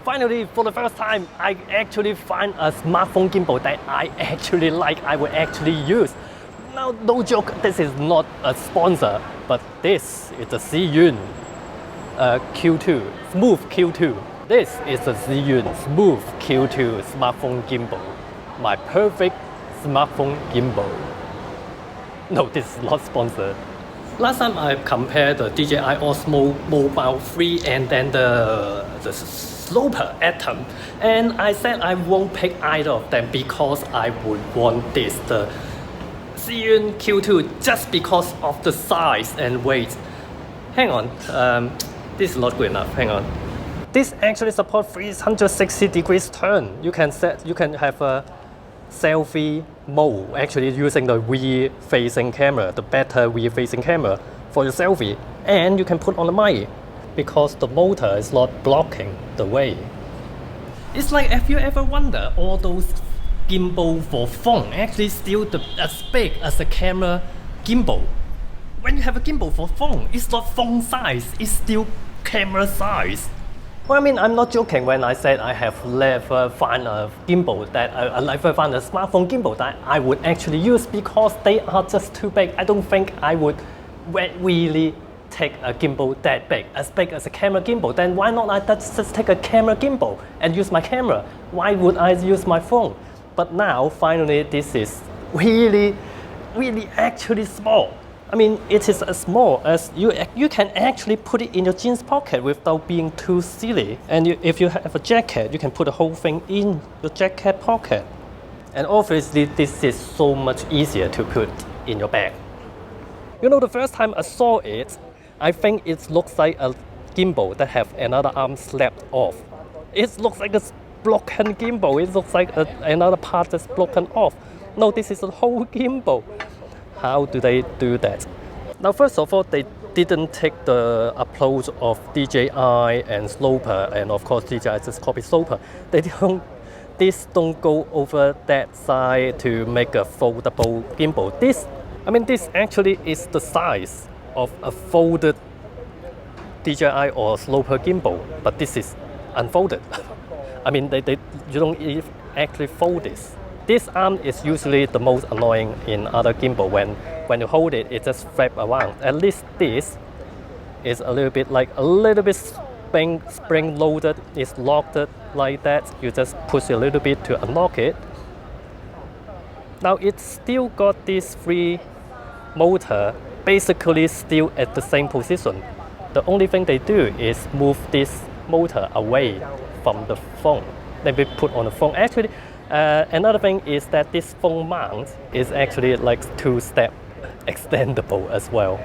Finally, for the first time, I actually find a smartphone gimbal that I actually like, I will actually use. Now, no joke, this is not a sponsor, but this is the Zhiyun Q2, Smooth Q2. This is the Zhiyun Smooth Q2 smartphone gimbal. My perfect smartphone gimbal. No, this is not sponsored. Last time I compared the DJI Osmo Mobile 3 and then the Sloper Atom, and I said I won't pick either of them because I would want this, the Zhiyun Q2, just because of the size and weight. Hang on, this is not good enough, hang on. This actually supports 360 degrees turn. You can have a selfie mode, actually using the rear facing camera, the better rear facing camera for your selfie, and you can put on the mic because the motor is not blocking the way. It's like, have you ever wondered all those gimbal for phone actually still as big as the camera gimbal? When you have a gimbal for phone, it's not phone size, it's still camera size. Well, I mean, I'm not joking when I said I have never found a gimbal that I never found a smartphone gimbal that I would actually use because they are just too big. I don't think I would really take a gimbal that big as a camera gimbal. Then why not I just take a camera gimbal and use my camera? Why would I use my phone? But now, finally, this is really actually small. I mean, it is as small as you can actually put it in your jeans pocket without being too silly. And if you have a jacket, you can put the whole thing in your jacket pocket. And obviously, this is so much easier to put in your bag. You know, the first time I saw it, I think it looks like a gimbal that have another arm slapped off. It looks like a broken gimbal. It looks like another part that's broken off. No, this is a whole gimbal. How do they do that? Now, first of all, they didn't take the approach of DJI and Sloper, and of course DJI just copied Sloper. This don't go over that side to make a foldable gimbal. This actually is the size of a folded DJI or Sloper gimbal, but this is unfolded. I mean, you don't actually fold this. This arm is usually the most annoying in other gimbal. When you hold it, it just flaps around. At least this is a little bit spring loaded. It's locked like that. You just push a little bit to unlock it. Now it's still got this free motor, basically still at the same position. The only thing they do is move this motor away from the phone. Then we put on the phone. Actually, another thing is that this phone mount is actually like two-step extendable as well.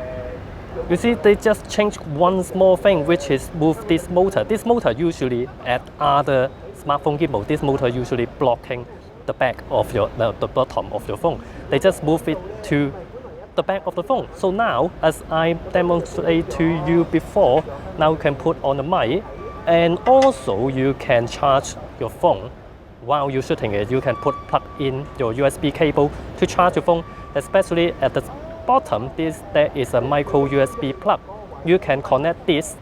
You see, they just changed one small thing, which is move this motor. This motor usually at other smartphone gimbal, this motor usually blocking the back of the bottom of your phone. They just move it to the back of the phone. So now, as I demonstrated to you before, now you can put on the mic, and also you can charge your phone. While you're shooting it, you can plug in your USB cable to charge your phone. Especially at the bottom, there is a micro USB plug. You can connect this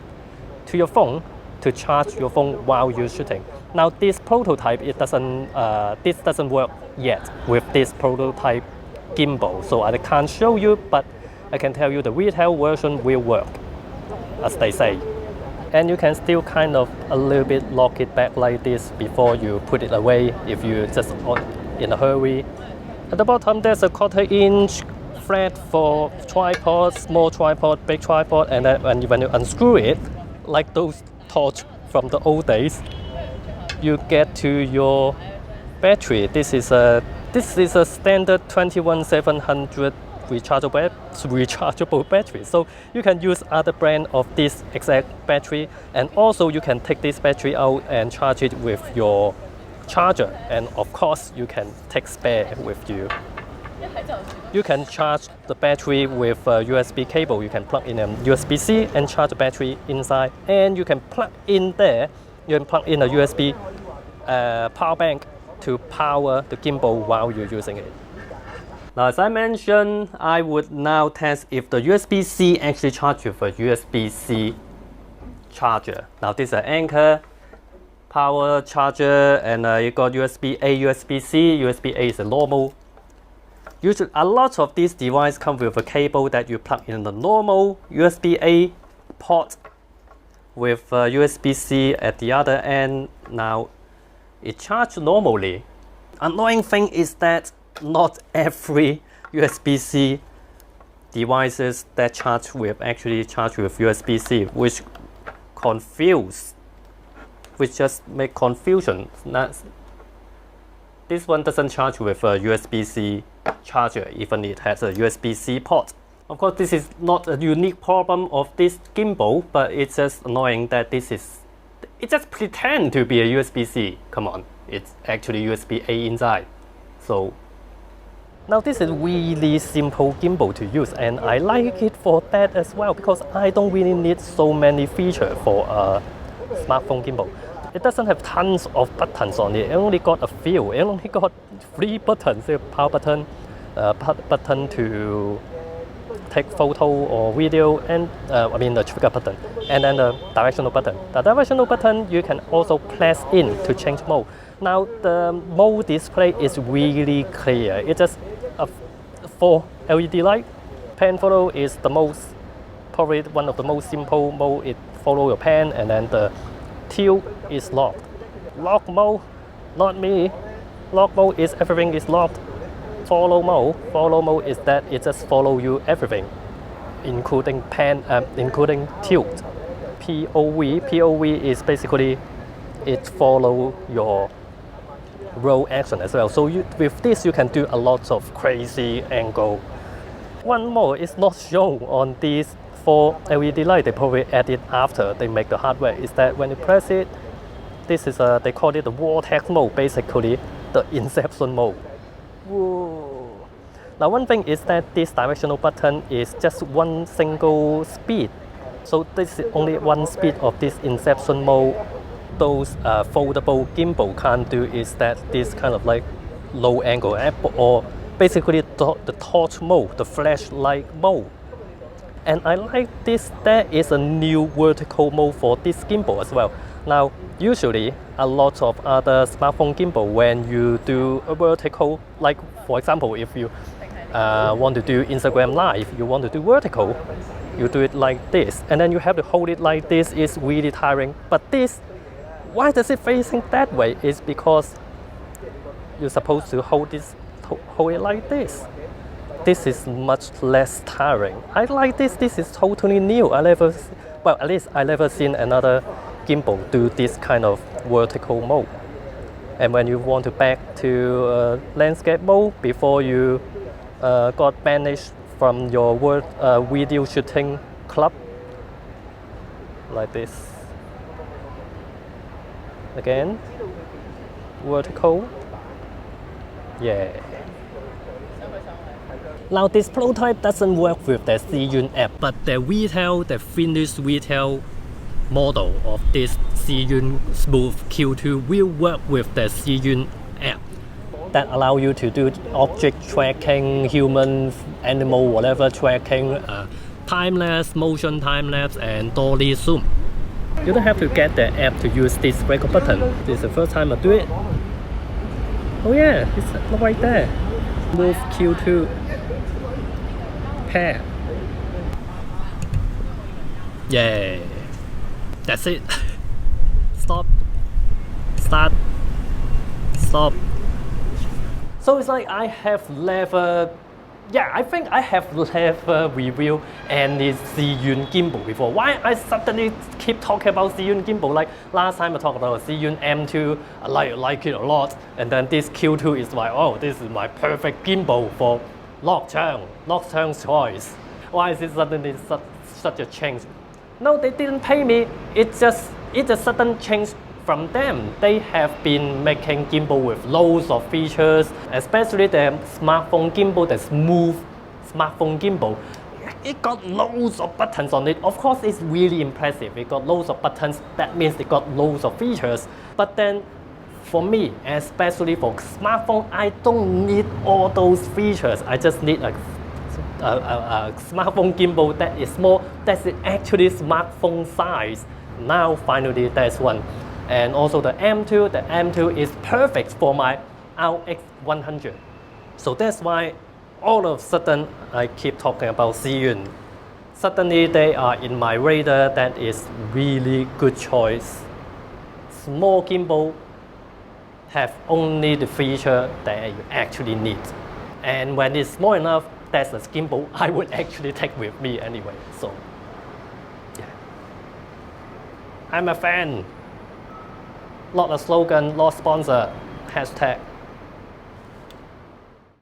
to your phone to charge your phone while you're shooting. Now this prototype, this doesn't work yet with this prototype gimbal, so I can't show you, but I can tell you the retail version will work, as they say. And you can still kind of a little bit lock it back like this before you put it away if you're just in a hurry. At the bottom there's a 1/4-inch flat for tripod, small tripod, big tripod, and then when you unscrew it, like those torch from the old days, you get to your battery. This is a standard 21700 rechargeable battery, so you can use other brand of this exact battery, and also you can take this battery out and charge it with your charger, and of course you can take spare with you. You can charge the battery with a USB cable. You can plug in a USB-C and charge the battery inside, and you can plug in there. You can plug in a USB power bank to power the gimbal while you're using it. Now, as I mentioned, I would now test if the USB-C actually charges with a USB-C charger. Now, this is an Anker power charger, and you got USB-A, USB-C. USB-A is a normal. Usually, a lot of these devices come with a cable that you plug in the normal USB-A port with USB-C at the other end. Now, it charges normally. Annoying thing is that not every USB-C devices that charge with actually charge with USB-C, which just make confusion. This one doesn't charge with a USB-C charger, even it has a USB-C port. Of course, this is not a unique problem of this gimbal, but it's just annoying that it just pretend to be a USB-C. Come on, it's actually USB-A inside. So now this is really simple gimbal to use, and I like it for that as well, because I don't really need so many features for a smartphone gimbal. It doesn't have tons of buttons on it. It only got a few. It only got 3 buttons: the power button, button to take photo or video, and the trigger button, and then the directional button. The directional button you can also press in to change mode. Now the mode display is really clear. It's just a 4 LED light. Pan photo is probably one of the most simple mode. It follow your pan, and then the tilt is locked. Lock mode, not me. Lock mode is everything is locked. Follow mode is that it just follow you everything, including pan, including tilt. POV is basically it follow your roll action as well. So with this you can do a lot of crazy angle. One more is not shown on these 4 LED light. They probably add it after they make the hardware. Is that when you press it, this is they call it the vortex mode, basically the inception mode. Whoa. Now one thing is that this directional button is just one single speed. So this is only one speed of this inception mode. Those foldable gimbal can't do is that this kind of like low angle app, or basically the torch mode, the flashlight mode. And I like this, there is a new vertical mode for this gimbal as well. Now usually a lot of other smartphone gimbal, when you do a vertical, like for example if you want to do Instagram live, you want to do vertical, you do it like this, and then you have to hold it like this. Is really tiring. But this, why does it facing that way? Is because you're supposed to hold it like this. This is much less tiring. I like this. This is totally new. At least I never seen another gimbal do this kind of vertical mode. And when you want to back to landscape mode before you got banished from your video shooting club, like this. Again, vertical. Yeah. Now this prototype doesn't work with the Zhiyun app, but the finished retail model of this Zhiyun Smooth Q2 will work with the Zhiyun app that allow you to do object tracking, human, animal, whatever tracking, time-lapse, motion time-lapse, and dolly zoom. You don't have to get the app to use this record button. This is the first time I do it. Oh yeah, it's right there. Move Q2 pair. Yeah, that's it. Stop, start, stop. So it's like I think I have never reviewed any Zhiyun gimbal before. Why I suddenly keep talking about Zhiyun gimbal? Like last time I talked about Zhiyun M2, I like it a lot, and then this Q2 is like, oh, this is my perfect gimbal for Lok Chang's choice. Why is it suddenly such a change? No, they didn't pay me. It's a sudden change from them. They have been making gimbal with loads of features, especially the smartphone gimbal, the smooth smartphone gimbal. It got loads of buttons on it. Of course, it's really impressive. It got loads of buttons. That means it got loads of features. But then, for me, especially for smartphone, I don't need all those features. I just need a smartphone gimbal that's actually smartphone size. Now finally there's one. And also the M2 is perfect for my RX 100. So that's why all of a sudden I keep talking about Zhiyun. Suddenly they are in my radar. That is really good choice. Small gimbal have only the feature that you actually need. And when it's small enough, that's a gimbal I would actually take with me anyway. So yeah, I'm a fan. Not a slogan, not sponsor. Hashtag